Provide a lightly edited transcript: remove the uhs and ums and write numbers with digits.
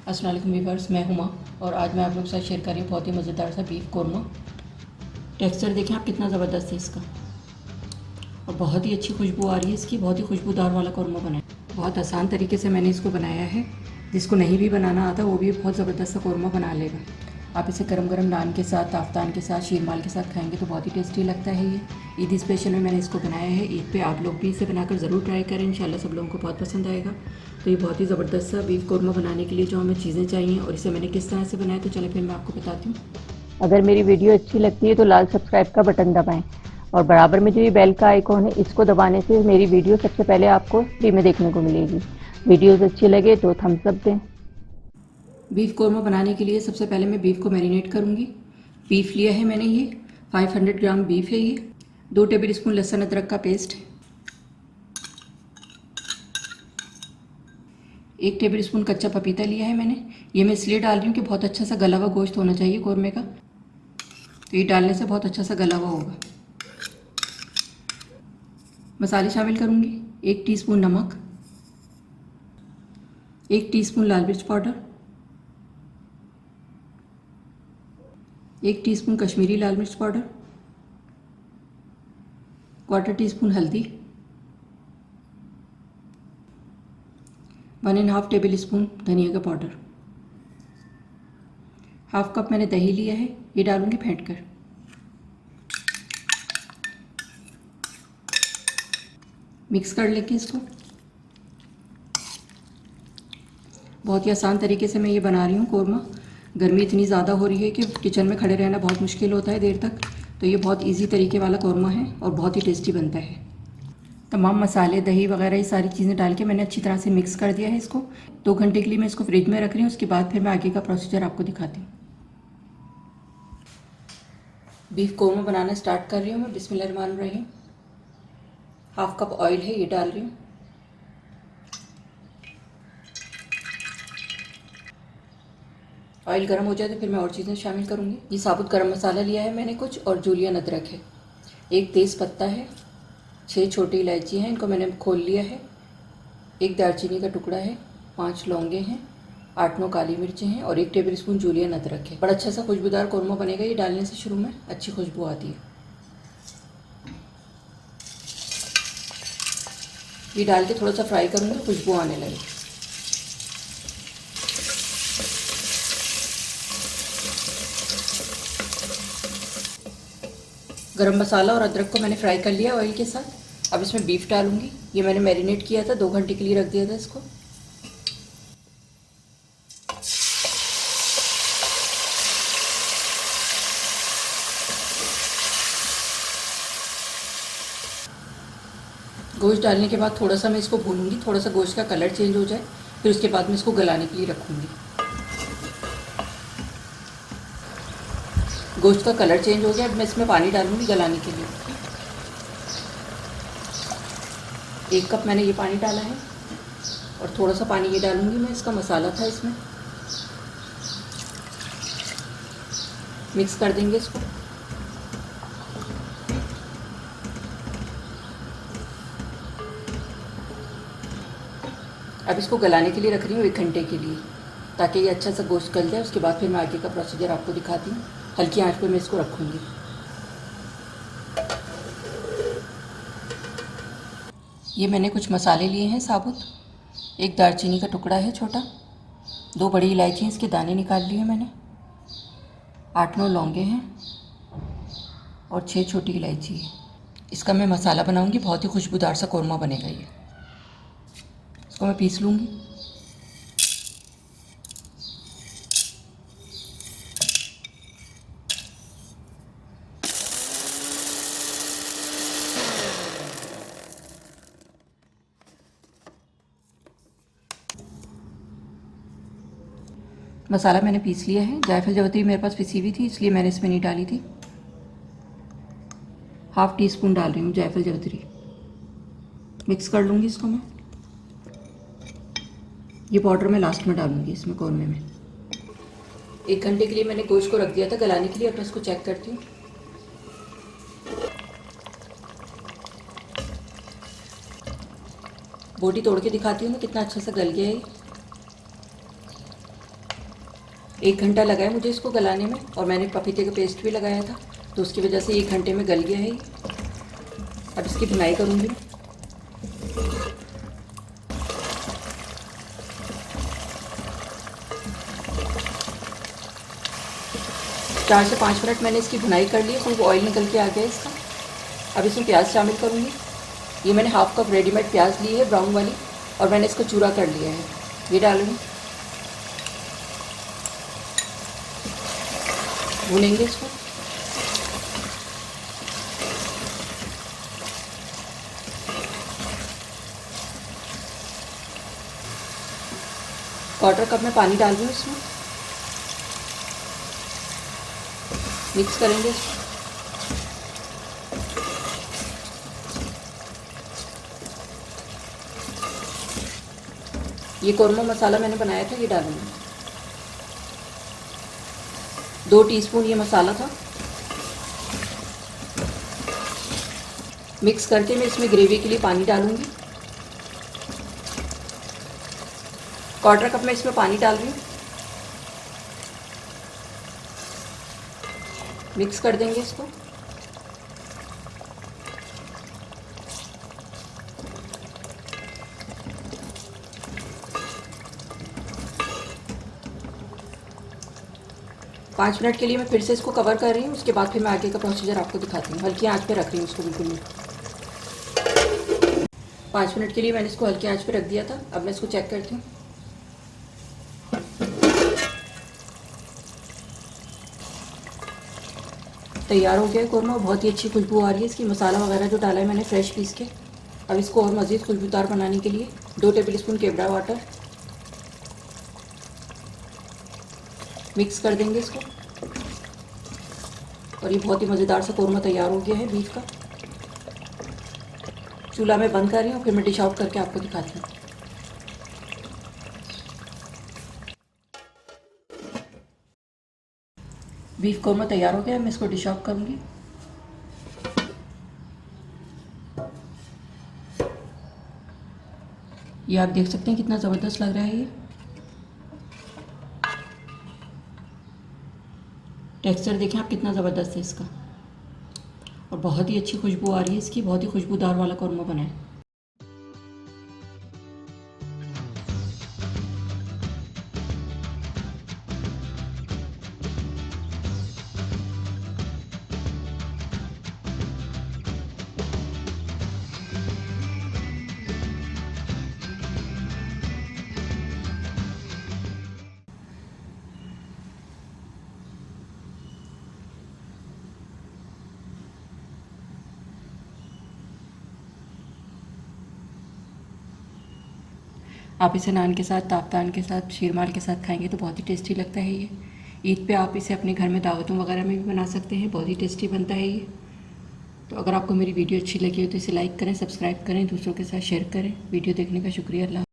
अस्सलाम वालेकुम व्यूअर्स, मैं हुमा और आज मैं आप लोग के साथ शेयर कर रही हूँ बहुत ही मज़ेदार सा बीफ कौरमा। टेक्सचर देखें आप कितना ज़बरदस्त है इसका और बहुत ही अच्छी खुशबू आ रही है इसकी। बहुत ही खुशबूदार वाला कौरमा बना है। बहुत आसान तरीके से मैंने इसको बनाया है। जिसको नहीं भी बनाना आता वो भी बहुत ज़बरदस्त सा कौरमा बना लेगा। आप इसे गरम गरम नान के साथ, आफ्तान के साथ, शीरमाल के साथ खाएंगे तो बहुत ही टेस्टी लगता है। ये ईद स्पेशल में मैंने इसको बनाया है। ईद पे आप लोग भी इसे बनाकर ज़रूर ट्राई करें, इंशाल्लाह सब लोगों को बहुत पसंद आएगा। तो ये बहुत ही ज़बरदस्त सा बीफ कौरमा बनाने के लिए जो हमें चीज़ें चाहिए और इसे मैंने किस तरह से बनाया, तो चले फिर मैं आपको बताती हूँ। अगर मेरी वीडियो अच्छी लगती है तो लाल सब्सक्राइब का बटन दबाएं और बराबर में जो ये बेल का आइकॉन है इसको दबाने से मेरी वीडियो सबसे पहले आपको फ्री में देखने को मिलेगी। वीडियोस अच्छी लगे तो थम्स अप दें। बीफ कौरमा बनाने के लिए सबसे पहले मैं बीफ को मैरिनेट करूँगी। बीफ लिया है मैंने, ये 500 ग्राम बीफ है। ये 2 टेबल स्पून लहसुन अदरक का पेस्ट है, 1 टेबल स्पून कच्चा पपीता लिया है मैंने। ये मैं इसलिए डाल रही हूँ कि बहुत अच्छा सा गला हुआ गोश्त होना चाहिए कौरमे का, तो ये डालने से बहुत अच्छा सा गला हुआ होगा। मसाले शामिल करूँगी, 1 टीस्पून नमक, 1 टीस्पून लाल मिर्च पाउडर, 1 टीस्पून कश्मीरी लाल मिर्च पाउडर, 1/4 टीस्पून हल्दी, 1½ टेबल स्पून धनिया का पाउडर, हाफ कप मैंने दही लिया है, ये डालूंगी फेंट कर। मिक्स कर लेंगे इसको। बहुत ही आसान तरीके से मैं ये बना रही हूँ कौरमा। गर्मी इतनी ज़्यादा हो रही है कि किचन में खड़े रहना बहुत मुश्किल होता है देर तक, तो ये बहुत इजी तरीके वाला कौरमा है और बहुत ही टेस्टी बनता है। तमाम मसाले, दही वगैरह ये सारी चीज़ें डाल के मैंने अच्छी तरह से मिक्स कर दिया है इसको। 2 घंटे के लिए मैं इसको फ्रिज में रख रही हूँ, उसके बाद फिर मैं आगे का प्रोसीजर आपको दिखाती हूँ। बीफ कौरमा बनाना स्टार्ट कर रही हूँ मैं। बिस्मिल्लाहिर्रहमानिर्रहीम। हाफ कप ऑयल है, ये डाल रही हूँ। ऑयल गर्म हो जाए तो फिर मैं और चीज़ें शामिल करूँगी। ये साबुत गरम मसाला लिया है मैंने कुछ, और जूलियन अदरक है, 1 तेज़ पत्ता है, 6 छोटी इलायची हैं, इनको मैंने खोल लिया है, 1 दालचीनी का टुकड़ा है, 5 लौंगे हैं, 8-9 काली मिर्चें हैं और 1 टेबल स्पून जूलियन अदरक है। बड़ा अच्छा सा खुशबूदार कौरमा बनेगा ये डालने से, शुरू में अच्छी खुशबू आती है। ये डाल के थोड़ा सा फ्राई करूँगी, खुशबू आने लगे। गरम मसाला और अदरक को मैंने फ्राई कर लिया ऑयल के साथ। अब इसमें बीफ डालूंगी। ये मैंने मैरिनेट किया था, 2 घंटे के लिए रख दिया था इसको। गोश्त डालने के बाद थोड़ा सा मैं इसको भूनूंगी, थोड़ा सा गोश्त का कलर चेंज हो जाए, फिर उसके बाद मैं इसको गलाने के लिए रखूँगी। गोश्त का कलर चेंज हो गया, अब मैं इसमें पानी डालूंगी गलाने के लिए। 1 कप मैंने ये पानी डाला है और थोड़ा सा पानी ये डालूंगी मैं, इसका मसाला था इसमें। मिक्स कर देंगे इसको। अब इसको गलाने के लिए रख रही हूँ 1 घंटे के लिए, ताकि ये अच्छा सा गोश्त गल जाए। उसके बाद फिर मैं आगे का प्रोसीजर आपको दिखाती हूँ। हल्की आंच पे मैं इसको रखूँगी। ये मैंने कुछ मसाले लिए हैं साबुत। 1 दालचीनी का टुकड़ा है छोटा, 2 बड़ी इलायची, इसके दाने निकाल लिए मैंने, 8-9 लौंगे हैं और 6 छोटी इलायची है। इसका मैं मसाला बनाऊँगी, बहुत ही खुशबूदार सा कौरमा बनेगा ये। इसको मैं पीस लूँगी। मसाला मैंने पीस लिया है। जायफल जवित्री मेरे पास पिसी हुई थी, इसलिए मैंने इसमें नहीं डाली थी। 1/2 टीस्पून डाल रही हूँ जायफल जवित्री। मिक्स कर लूँगी इसको मैं। ये पाउडर मैं लास्ट में डालूँगी इसमें कौरमे में। 1 घंटे के लिए मैंने गोश्त को रख दिया था गलाने के लिए। अब मैं इसको चेक करती हूँ। बोटी तोड़ के दिखाती हूँ मैं कितना अच्छा सा गल गया है। 1 घंटा लगा है मुझे इसको गलाने में, और मैंने पपीते का पेस्ट भी लगाया था, तो उसकी वजह से 1 घंटे में गल गया है ये। अब इसकी भुनाई करूँगी। 4 से 5 मिनट मैंने इसकी भुनाई कर ली है, तो ऑयल निकल के आ गया इसका। अब इसमें प्याज शामिल करूँगी। ये मैंने हाफ कप रेडीमेड प्याज ली है ब्राउन वाली, और मैंने इसको चूरा कर लिया है, ये डालूँगी। भूनेंगे इसको। क्वार्टर कप में पानी डाल रही हूँ इसमें, मिक्स करेंगे इसको। ये कोरमा मसाला मैंने बनाया था, ये डालूंगी। 2 टीस्पून ये मसाला था। मिक्स करके मैं इसमें ग्रेवी के लिए पानी डालूंगी। क्वार्टर कप में इसमें पानी डाल रही हूँ। मिक्स कर देंगे इसको। पाँच मिनट के लिए मैं फिर से इसको कवर कर रही हूँ, उसके बाद फिर मैं आगे का प्रोसीजर आपको दिखाती हूँ। हल्की आंच पे रख रही हूँ इसको बिल्कुल। 5 मिनट के लिए मैंने इसको हल्की आंच पे रख दिया था। अब मैं इसको चेक करती हूँ। तैयार हो गया है कोरमा, बहुत ही अच्छी खुशबू आ रही है इसकी। मसाला वगैरह जो डाला है मैंने फ्रेश पीस के। अब इसको और मज़ीद खुशबूदार बनाने के लिए 2 टेबलस्पून केवड़ा वाटर मिक्स कर देंगे इसको, और ये बहुत ही मज़ेदार सा कोरमा तैयार हो गया है बीफ का। चूल्हा में बंद कर रही हूँ, फिर मैं डिश आउट करके आपको दिखाती हूँ। बीफ कोरमा तैयार हो गया है, मैं इसको डिश आउट करूँगी। ये आप देख सकते हैं कितना ज़बरदस्त लग रहा है ये। टेक्सचर देखें आप कितना ज़बरदस्त है इसका, और बहुत ही अच्छी खुशबू आ रही है इसकी। बहुत ही खुशबूदार वाला कोरमा बना है। आप इसे नान के साथ, तापतान के साथ, शीरमाल के साथ खाएंगे तो बहुत ही टेस्टी लगता है ये। ईद पे आप इसे अपने घर में दावतों वगैरह में भी बना सकते हैं, बहुत ही टेस्टी बनता है ये। तो अगर आपको मेरी वीडियो अच्छी लगी हो तो इसे लाइक करें, सब्सक्राइब करें, दूसरों के साथ शेयर करें। वीडियो देखने का शुक्रिया। अल्लाह।